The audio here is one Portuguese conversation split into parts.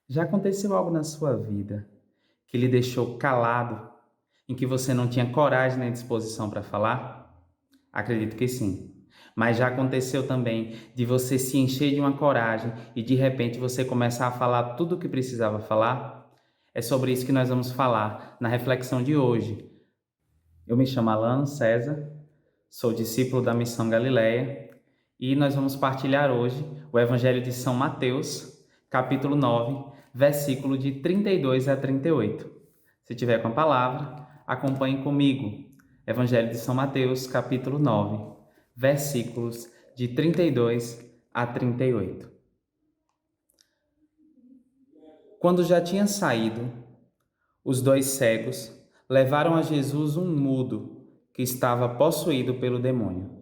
Já aconteceu algo na sua vida que lhe deixou calado, em que você não tinha coragem nem disposição para falar? Acredito que sim. Mas já aconteceu também de você se encher de uma coragem e de repente você começar a falar tudo o que precisava falar? É sobre isso que nós vamos falar na reflexão de hoje. Eu me chamo Alano César, sou discípulo da Missão Galileia e nós vamos partilhar hoje o Evangelho de São Mateus, capítulo 9, versículo de 32 a 38. Se tiver com a palavra, acompanhe comigo. Evangelho de São Mateus, capítulo 9, versículos de 32 a 38. Quando já tinha saído, os dois cegos levaram a Jesus um mudo que estava possuído pelo demônio.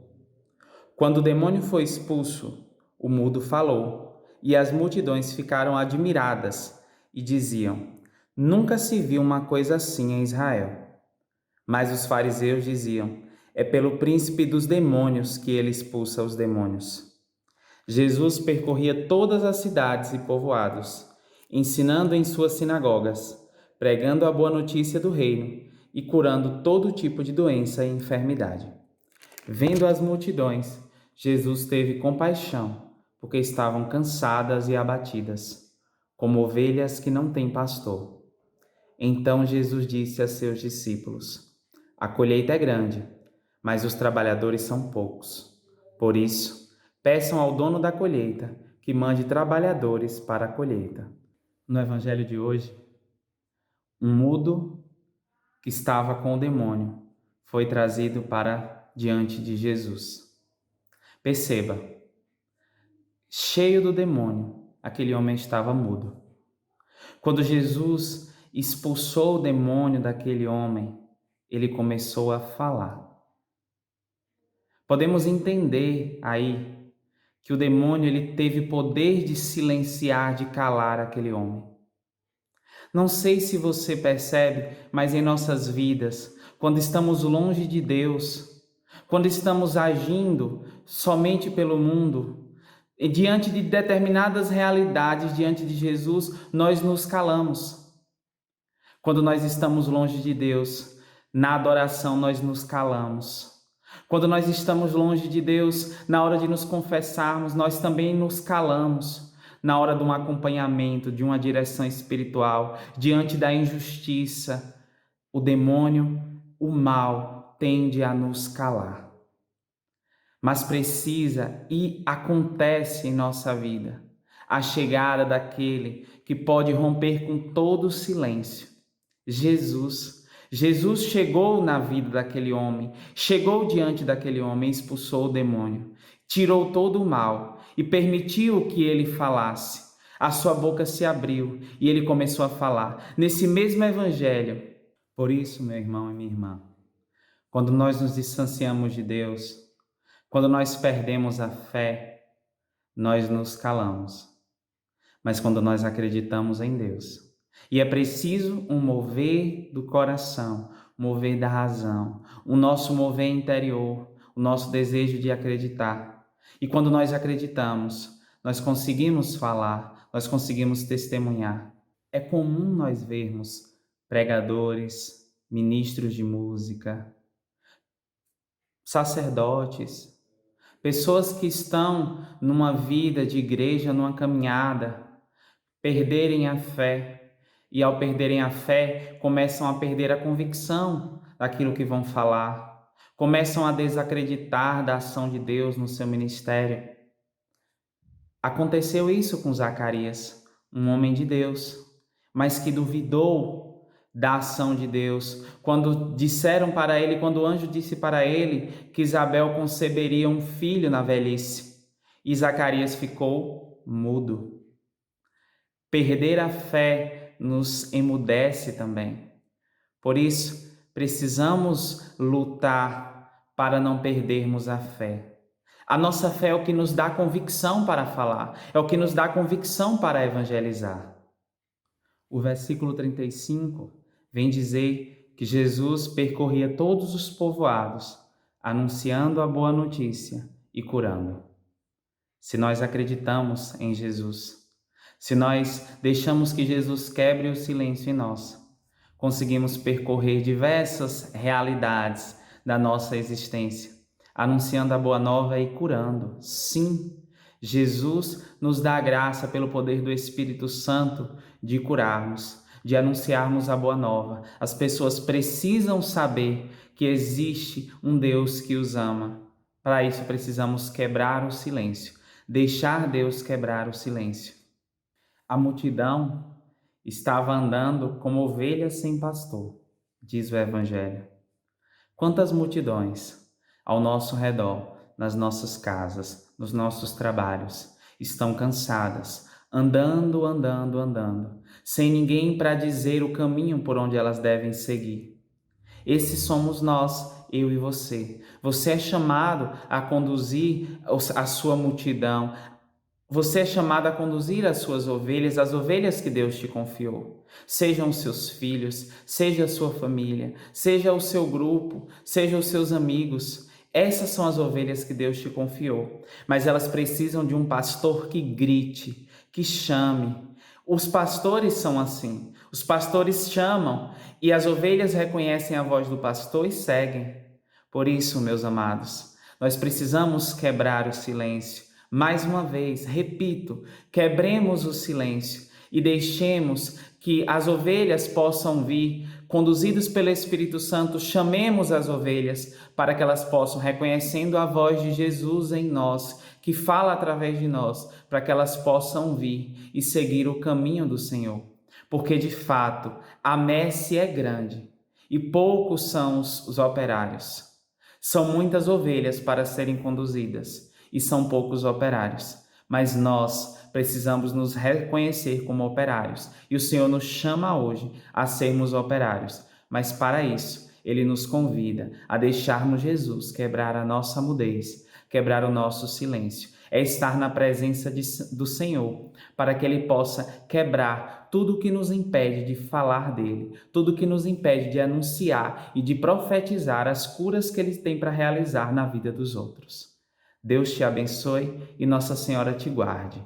Quando o demônio foi expulso, o mudo falou, e as multidões ficaram admiradas e diziam: Nunca se viu uma coisa assim em Israel. Mas os fariseus diziam: É pelo príncipe dos demônios que ele expulsa os demônios. Jesus percorria todas as cidades e povoados, ensinando em suas sinagogas, pregando a boa notícia do reino e curando todo tipo de doença e enfermidade. Vendo as multidões, Jesus teve compaixão, porque estavam cansadas e abatidas, como ovelhas que não têm pastor. Então Jesus disse a seus discípulos: A colheita é grande, mas os trabalhadores são poucos. Por isso, peçam ao dono da colheita que mande trabalhadores para a colheita. No evangelho de hoje, um mudo que estava com o demônio foi trazido para diante de Jesus. Perceba, cheio do demônio, aquele homem estava mudo. Quando Jesus expulsou o demônio daquele homem, ele começou a falar. Podemos entender aí que o demônio ele teve poder de silenciar, de calar aquele homem. Não sei se você percebe, mas em nossas vidas, quando estamos longe de Deus, quando estamos agindo somente pelo mundo, e diante de determinadas realidades, diante de Jesus, nós nos calamos. Quando nós estamos longe de Deus, na adoração nós nos calamos. Quando nós estamos longe de Deus, na hora de nos confessarmos, nós também nos calamos. Na hora de um acompanhamento, de uma direção espiritual, diante da injustiça, o demônio, o mal, tende a nos calar. Mas precisa e acontece em nossa vida a chegada daquele que pode romper com todo o silêncio. Jesus. Jesus chegou na vida daquele homem, chegou diante daquele homem, expulsou o demônio, tirou todo o mal e permitiu que ele falasse. A sua boca se abriu e ele começou a falar nesse mesmo evangelho. Por isso, meu irmão e minha irmã, quando nós nos distanciamos de Deus, quando nós perdemos a fé, nós nos calamos. Mas quando nós acreditamos em Deus, e é preciso um mover do coração, um mover da razão, o nosso mover interior, o nosso desejo de acreditar. E quando nós acreditamos, nós conseguimos falar, nós conseguimos testemunhar. É comum nós vermos pregadores, ministros de música, sacerdotes, pessoas que estão numa vida de igreja, numa caminhada, perderem a fé. E ao perderem a fé, começam a perder a convicção daquilo que vão falar. Começam a desacreditar da ação de Deus no seu ministério. Aconteceu isso com Zacarias, um homem de Deus, mas que duvidou da ação de Deus. Quando disseram para ele, quando o anjo disse para ele que Isabel conceberia um filho na velhice, e Zacarias ficou mudo. Perder a fé nos emudece também. Por isso, precisamos lutar para não perdermos a fé. A nossa fé é o que nos dá convicção para falar, é o que nos dá convicção para evangelizar. O versículo 35 vem dizer que Jesus percorria todos os povoados, anunciando a boa notícia e curando. Se nós acreditamos em Jesus, Se nós deixamos que Jesus quebre o silêncio em nós, conseguimos percorrer diversas realidades da nossa existência, anunciando a boa nova e curando. Sim, Jesus nos dá a graça pelo poder do Espírito Santo de curarmos, de anunciarmos a boa nova. As pessoas precisam saber que existe um Deus que os ama. Para isso precisamos quebrar o silêncio, deixar Deus quebrar o silêncio. A multidão estava andando como ovelhas sem pastor, diz o Evangelho. Quantas multidões ao nosso redor, nas nossas casas, nos nossos trabalhos, estão cansadas, andando, sem ninguém para dizer o caminho por onde elas devem seguir. Esses somos nós, eu e você. Você é chamado a conduzir a sua multidão. Você é chamado a conduzir as suas ovelhas, as ovelhas que Deus te confiou. Sejam os seus filhos, seja a sua família, seja o seu grupo, sejam os seus amigos. Essas são as ovelhas que Deus te confiou. Mas elas precisam de um pastor que grite, que chame. Os pastores são assim. Os pastores chamam e as ovelhas reconhecem a voz do pastor e seguem. Por isso, meus amados, nós precisamos quebrar o silêncio. Mais uma vez, repito, quebremos o silêncio e deixemos que as ovelhas possam vir, conduzidos pelo Espírito Santo, chamemos as ovelhas para que elas possam, reconhecendo a voz de Jesus em nós, que fala através de nós, para que elas possam vir e seguir o caminho do Senhor. Porque, de fato, a messe é grande e poucos são os operários. São muitas ovelhas para serem conduzidas e são poucos operários, mas nós precisamos nos reconhecer como operários e o Senhor nos chama hoje a sermos operários, mas para isso Ele nos convida a deixarmos Jesus quebrar a nossa mudez, quebrar o nosso silêncio, é estar na presença do Senhor, para que Ele possa quebrar tudo que nos impede de falar dele, tudo que nos impede de anunciar e de profetizar as curas que Ele tem para realizar na vida dos outros. Deus te abençoe e Nossa Senhora te guarde.